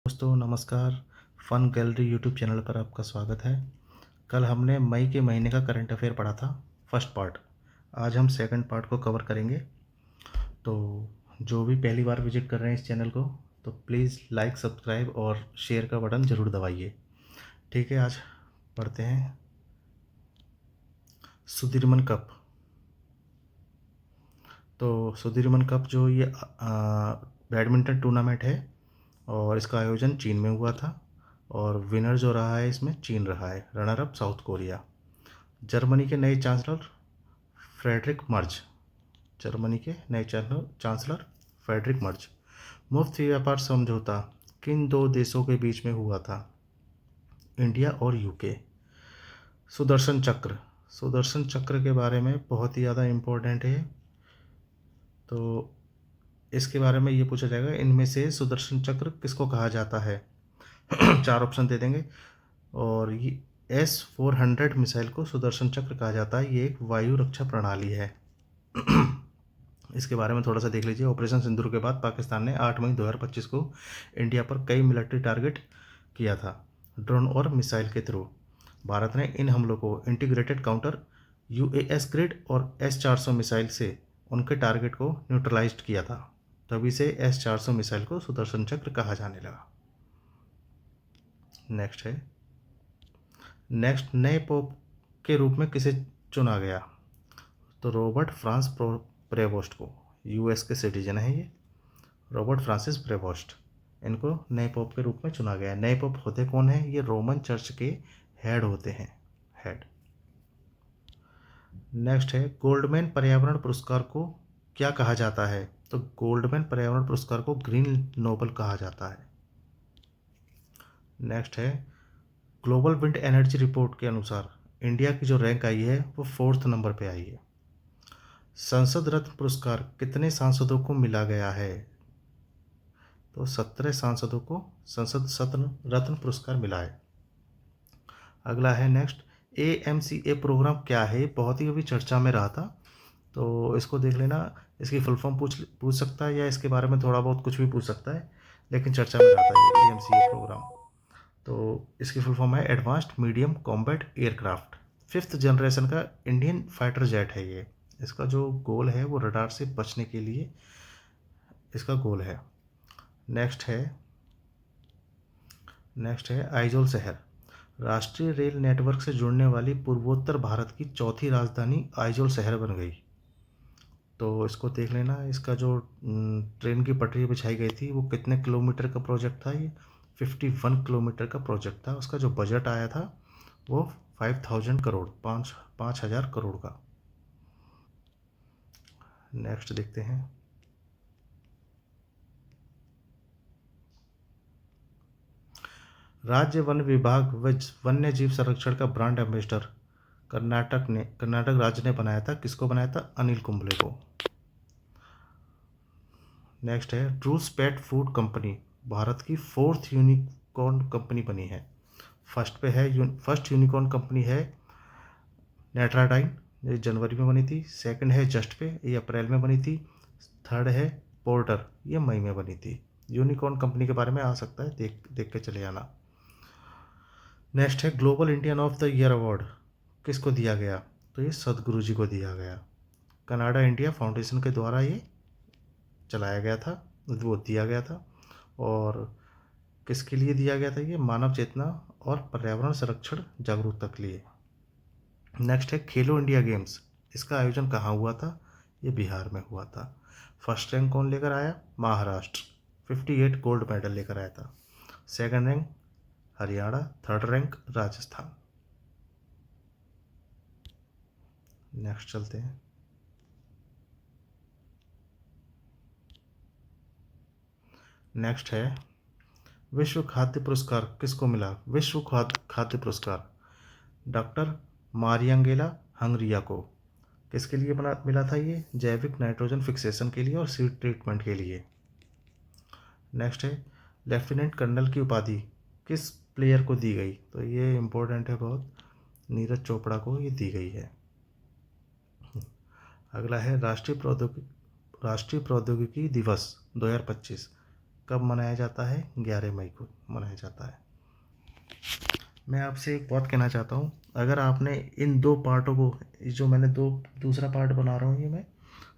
दोस्तों नमस्कार। फ़न gallery YouTube channel पर आपका स्वागत है। कल हमने मई के महीने का करंट अफेयर पढ़ा था, फर्स्ट पार्ट। आज हम सेकंड पार्ट को कवर करेंगे। तो जो भी पहली बार विजिट कर रहे हैं इस चैनल को, तो प्लीज़ लाइक, सब्सक्राइब और शेयर का बटन ज़रूर दबाइए। ठीक है, आज पढ़ते हैं सुदीरमन कप। तो सुदीरमन कप जो ये बैडमिंटन टूर्नामेंट है और इसका आयोजन चीन में हुआ था और विनर जो रहा है इसमें चीन रहा है, runner up south Korea. Germany के नए चांसलर फ्रेडरिक मर्ज। जर्मनी के नए चांसलर फ्रेडरिक मर्ज। मुफ्त व्यापार समझौता किन दो देशों के बीच में हुआ था? इंडिया और यूके। सुदर्शन चक्र। सुदर्शन चक्र के बारे में बहुत ही ज़्यादा इम्पोर्टेंट है, तो इसके बारे में ये पूछा जाएगा, इनमें से सुदर्शन चक्र किसको कहा जाता है? चार ऑप्शन दे देंगे। और ये S-400 मिसाइल को सुदर्शन चक्र कहा जाता है। ये एक वायु रक्षा प्रणाली है। इसके बारे में थोड़ा सा देख लीजिए। ऑपरेशन सिंदूर के बाद पाकिस्तान ने 8 मई 2025 को इंडिया पर कई मिलिट्री टारगेट किया था ड्रोन और मिसाइल के थ्रू। भारत ने इन हमलों को इंटीग्रेटेड काउंटर UAS ग्रिड और S-400 मिसाइल से उनके टारगेट को न्यूट्रलाइज्ड किया था। तभी से S-400 मिसाइल को सुदर्शन चक्र कहा जाने लगा। नेक्स्ट नए पोप के रूप में किसे चुना गया? तो रॉबर्ट फ्रांस प्रेवोस्ट को। US के सिटीजन है ये, रॉबर्ट फ्रांसिस प्रेवोस्ट। इनको नए पोप के रूप में चुना गया। नए पोप होते कौन है? ये रोमन चर्च के हेड होते हैं, हेड। नेक्स्ट है गोल्डमैन पर्यावरण पुरस्कार को क्या कहा जाता है? तो गोल्डमैन पर्यावरण पुरस्कार को ग्रीन नोबल कहा जाता है। नेक्स्ट है ग्लोबल विंड एनर्जी रिपोर्ट के अनुसार इंडिया की जो रैंक आई है वो 4th नंबर पे आई है। संसद रत्न पुरस्कार कितने सांसदों को मिला गया है? तो 17 सांसदों को संसद रत्न पुरस्कार मिला है। अगला है नेक्स्ट AMCA प्रोग्राम क्या है? बहुत ही अभी चर्चा में रहा था, तो इसको देख लेना। इसकी फुल फॉर्म पूछ सकता है या इसके बारे में थोड़ा बहुत कुछ भी पूछ सकता है, लेकिन चर्चा में रहा था ये AMCA प्रोग्राम। तो इसकी फुल फॉर्म है advanced medium combat aircraft. 5th generation का इंडियन फाइटर जेट है ये। इसका जो गोल है वो रडार से बचने के लिए इसका गोल है। नेक्स्ट है आइजोल शहर। राष्ट्रीय रेल नेटवर्क से जुड़ने वाली पूर्वोत्तर भारत की चौथी राजधानी आइजोल शहर बन गई। तो इसको देख लेना। इसका जो ट्रेन की पटरी बिछाई गई थी वो कितने किलोमीटर का प्रोजेक्ट था? ये 51 किलोमीटर का प्रोजेक्ट था। उसका जो बजट आया था वो 5000 करोड़, 5,000 करोड़ का। नेक्स्ट देखते हैं। राज्य वन विभाग वन्य जीव संरक्षण का ब्रांड एम्बेसडर कर्नाटक राज्य ने बनाया था। किसको बनाया था? अनिल कुंबले को। नेक्स्ट है Drools pet food company Bharat की 4th यूनिकॉर्न कंपनी बनी है। फर्स्ट यूनिकॉर्न कंपनी है नेट्राडाइन, ये जनवरी में बनी थी। सेकंड है जस्ट पे, ये अप्रैल में बनी थी। थर्ड है पोर्टर, ये मई में बनी थी। यूनिकॉर्न कंपनी के बारे में आ सकता है, देख के चले आना। नेक्स्ट है global Indian of the year award किसको दिया गया? तो ये सदगुरु जी को दिया गया। कनाडा इंडिया फाउंडेशन के द्वारा ये चलाया गया था, वो दिया गया था। और किसके लिए दिया गया था? ये मानव चेतना और पर्यावरण संरक्षण जागरूकता के लिए। नेक्स्ट है खेलो इंडिया गेम्स। इसका आयोजन कहाँ हुआ था? ये बिहार में हुआ था। फर्स्ट रैंक कौन लेकर आया? महाराष्ट्र, 58 गोल्ड मेडल लेकर आया था। Second rank Haryana, third rank Rajasthan. Next चलते हैं। नेक्स्ट है विश्व खाद्य पुरस्कार किसको मिला? विश्व खाद्य पुरस्कार डॉक्टर मारियांगेला हंगरिया को। किसके लिए मिला था? ये जैविक नाइट्रोजन फिक्सेशन के लिए और सीड ट्रीटमेंट के लिए। नेक्स्ट है लेफ्टिनेंट कर्नल की उपाधि किस प्लेयर को दी गई? तो ये इम्पोर्टेंट है बहुत, नीरज चोपड़ा को ये दी गई है। अगला है राष्ट्रीय प्रौद्योगिकी दिवस 2025 कब मनाया जाता है? 11 मई को मनाया जाता है। मैं आपसे एक बात कहना चाहता हूँ, अगर आपने इन 2 पार्टों को, जो मैंने दूसरा पार्ट बना रहा हूँ ये मैं,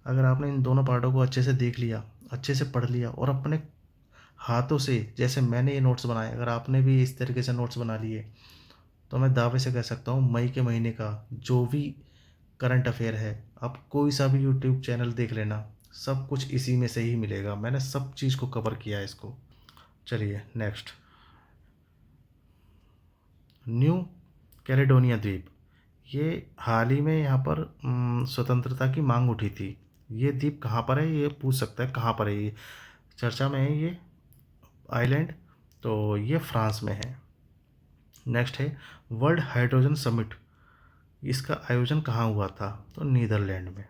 अगर आपने इन दोनों पार्टों को अच्छे से देख लिया, अच्छे से पढ़ लिया और अपने हाथों से, जैसे मैंने ये नोट्स बनाए, अगर आपने भी इस तरीके से नोट्स बना लिए, तो मैं दावे से कह सकता हूँ मई के महीने का जो भी करंट अफेयर है, आप कोई सा भी यूट्यूब चैनल देख लेना, सब कुछ इसी में से ही मिलेगा। मैंने सब चीज़ को कवर किया है इसको। चलिए नेक्स्ट, न्यू कैलेडोनिया द्वीप, ये हाल ही में यहाँ पर स्वतंत्रता की मांग उठी थी। ये द्वीप कहाँ पर है, ये पूछ सकता है कहाँ पर है, ये चर्चा में है ये आइलैंड, तो ये फ्रांस में है। नेक्स्ट है वर्ल्ड हाइड्रोजन समिट, इसका आयोजन कहाँ हुआ था? तो नीदरलैंड में।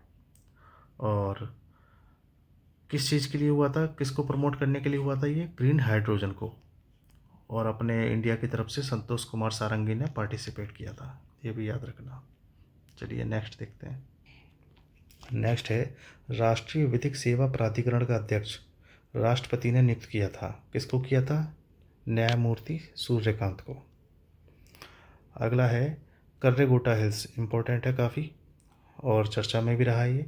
और किस चीज़ के लिए हुआ था, किसको प्रमोट करने के लिए हुआ था? ये ग्रीन हाइड्रोजन को। और अपने इंडिया की तरफ से संतोष कुमार सारंगी ने पार्टिसिपेट किया था, ये भी याद रखना। चलिए नेक्स्ट देखते हैं। नेक्स्ट है राष्ट्रीय विधिक सेवा प्राधिकरण का अध्यक्ष राष्ट्रपति ने नियुक्त किया था। किसको किया था? न्यायमूर्ति सूर्यकांत को। अगला है कर्रेगोटा हिल्स, इम्पोर्टेंट है काफ़ी और चर्चा में भी रहा है ये।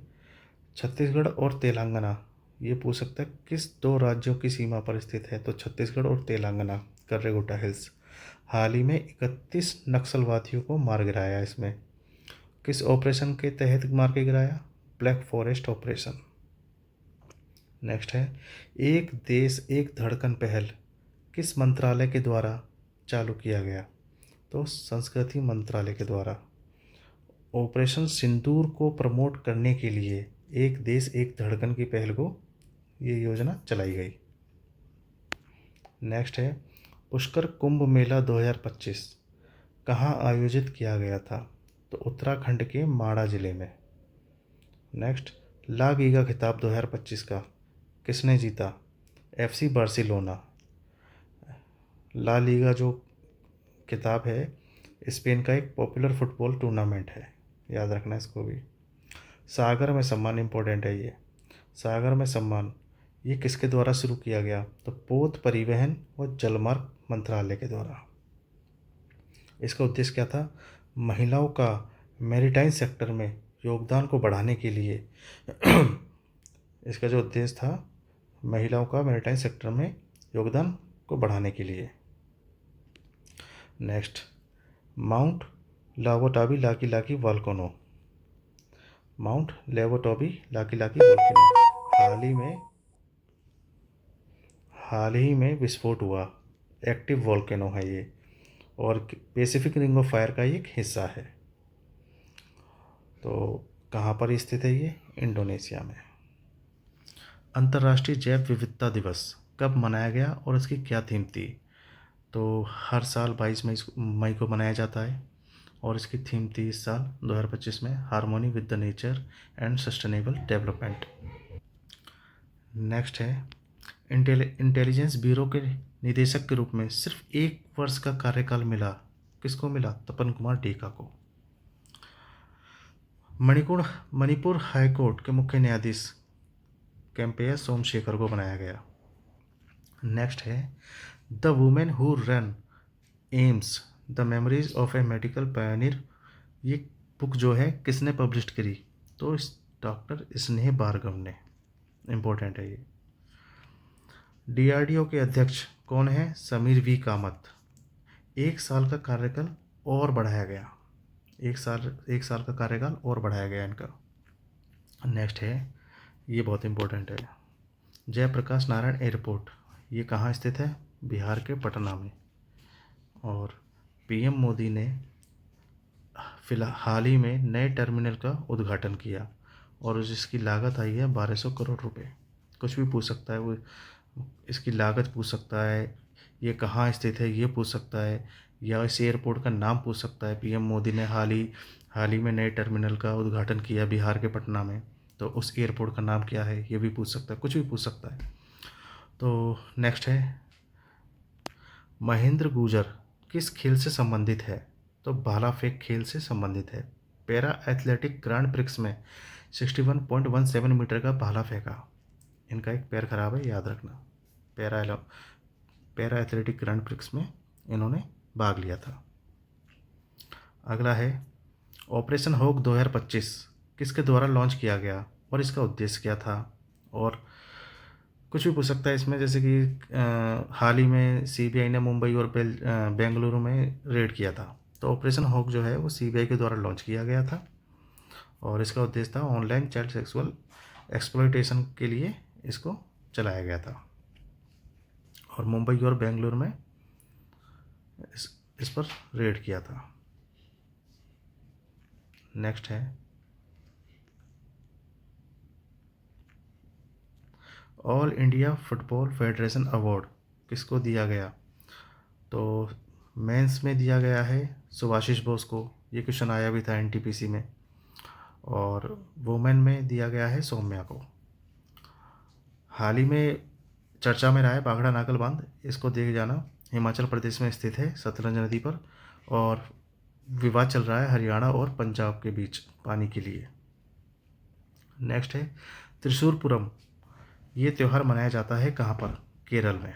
छत्तीसगढ़ और तेलंगाना, ये पूछ सकता है किस 2 राज्यों की सीमा पर स्थित है? तो छत्तीसगढ़ और तेलंगाना, कर्रेगोटा हिल्स। हाल ही में 31 नक्सलवादियों को मार गिराया इसमें। किस ऑपरेशन के तहत मार के गिराया? Black forest operation. नेक्स्ट है एक देश एक धड़कन पहल किस मंत्रालय के द्वारा चालू किया गया? तो संस्कृति मंत्रालय के द्वारा। ऑपरेशन सिंदूर को प्रमोट करने के लिए एक देश एक धड़कन की पहल को ये योजना चलाई गई। नेक्स्ट है पुष्कर कुंभ मेला 2025 कहाँ आयोजित किया गया था? तो उत्तराखंड के माड़ा जिले में। नेक्स्ट ला लीगा खिताब 2025 का किसने जीता? FC Barcelona. ला लीगा जो खिताब है स्पेन का एक पॉपुलर फुटबॉल टूर्नामेंट है, याद रखना इसको भी। सागर में सम्मान, इम्पोर्टेंट है ये। सागर में सम्मान ये किसके द्वारा शुरू किया गया? तो पोत परिवहन और जलमार्ग मंत्रालय के द्वारा। इसका उद्देश्य क्या था? महिलाओं का मैरीटाइम सेक्टर में योगदान को बढ़ाने के लिए इसका जो उद्देश्य था, महिलाओं का मैरीटाइम सेक्टर में योगदान को बढ़ाने के लिए। Next Mount Lewotobi Laki Laki volcano, Mount Lewotobi Laki Laki volcano हाल ही में विस्फोट हुआ, एक्टिव वोल्केनो है ये और पैसिफिक रिंग ऑफ फायर का एक हिस्सा है। तो कहाँ पर स्थित है ये? इंडोनेशिया में। अंतर्राष्ट्रीय जैव विविधता दिवस कब मनाया गया और इसकी क्या थीम थी? तो हर साल 22 मई को मनाया जाता है और इसकी थीम थी इस साल 2025 में harmony with the nature and sustainable development. Next है इंटेलिजेंस ब्यूरो के निदेशक के रूप में सिर्फ 1 वर्ष का कार्यकाल मिला, किसको मिला? तपन कुमार टीका को। मणिपुर हाईकोर्ट के मुख्य न्यायाधीश कैंपेयस सोमशेखर को बनाया गया। नेक्स्ट है the women who run AIIMS the memories of A medical Pioneer, ये बुक जो है किसने पब्लिश करी? तो इस डॉक्टर स्नेह भार्गव ने, इम्पोर्टेंट है ये। DRDO के अध्यक्ष कौन है? समीर V कामत। 1 साल का कार्यकाल और बढ़ाया गया, एक साल का कार्यकाल और बढ़ाया गया इनका। नेक्स्ट है ये बहुत इम्पोर्टेंट है, जयप्रकाश नारायण एयरपोर्ट, ये कहाँ स्थित है? बिहार के पटना में। और PM मोदी ने हाल ही में नए टर्मिनल का उद्घाटन किया और जिसकी लागत आई है 1200 करोड़ रुपए। कुछ भी पूछ सकता है वो, इसकी लागत पूछ सकता है, ये कहाँ स्थित है ये पूछ सकता है, या इस एयरपोर्ट का नाम पूछ सकता है। PM मोदी ने हाल ही में नए टर्मिनल का उद्घाटन किया बिहार के पटना में, तो उस एयरपोर्ट का नाम क्या है ये भी पूछ सकता है, कुछ भी पूछ सकता है। तो नेक्स्ट है महेंद्र गुर्जर किस खेल से संबंधित है? तो भाला फेंक खेल से संबंधित है। पैरा एथलेटिक ग्रांड प्रिक्स में 61.17 मीटर का भाला फेंका, इनका एक पैर खराब है, याद रखना। Para para athletic grand prix में इन्होंने भाग लिया था। अगला है ऑपरेशन होक 2025 किसके द्वारा लॉन्च किया गया और इसका उद्देश्य क्या था। और कुछ भी पूछ सकता है इसमें, जैसे कि हाल ही में सीबीआई ने मुंबई और बेंगलुरु में रेड किया था। तो ऑपरेशन होक जो है वो सीबीआई के द्वारा लॉन्च किया गया था और इसका उद्देश्य था ऑनलाइन चाइल्ड सेक्सुअल एक्सप्लॉयटेशन के लिए इसको चलाया गया था। और मुंबई और बेंगलुरु में इस पर रेड किया था। नेक्स्ट है all India football federation award किसको दिया गया। तो मेंस में दिया गया है सुभाषिष बोस को, ये क्वेश्चन आया भी था एनटीपीसी में। और वुमेन में दिया गया है सौम्या को। हाल ही में चर्चा में रहा है भाखड़ा नागल बांध, इसको देख जाना, हिमाचल प्रदेश में स्थित है सतलज नदी पर और विवाद चल रहा है हरियाणा और पंजाब के बीच पानी के लिए। नेक्स्ट है त्रिशूरपुरम, ये त्यौहार मनाया जाता है कहाँ पर, केरल में।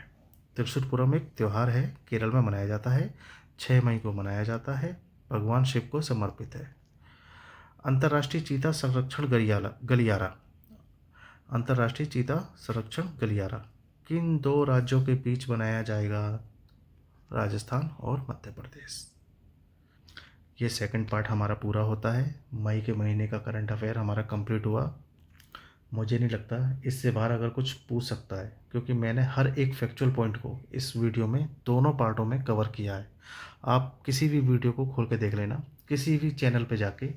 त्रिशूरपुरम एक त्यौहार है, केरल में मनाया जाता है, 6 मई को मनाया जाता है, भगवान शिव को समर्पित है। अंतर्राष्ट्रीय चीता संरक्षण गलियारा, अंतर्राष्ट्रीय चीता संरक्षण गलियारा किन 2 राज्यों के बीच बनाया जाएगा, राजस्थान और मध्य प्रदेश। ये सेकंड पार्ट हमारा पूरा होता है। मई के महीने का करंट अफेयर हमारा कंप्लीट हुआ। मुझे नहीं लगता इससे बाहर अगर कुछ पूछ सकता है, क्योंकि मैंने हर एक फैक्चुअल पॉइंट को इस वीडियो में दोनों पार्टों में कवर किया है। आप किसी भी वीडियो को खोल के देख लेना, किसी भी चैनल पे जाके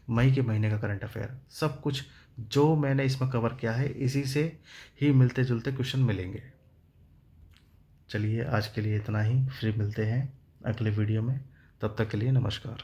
मई के महीने का करंट अफेयर सब कुछ जो मैंने इसमें कवर किया है इसी से ही मिलते जुलते क्वेश्चन मिलेंगे। चलिए आज के लिए इतना ही, फिर मिलते हैं अगले वीडियो में, तब तक के लिए नमस्कार।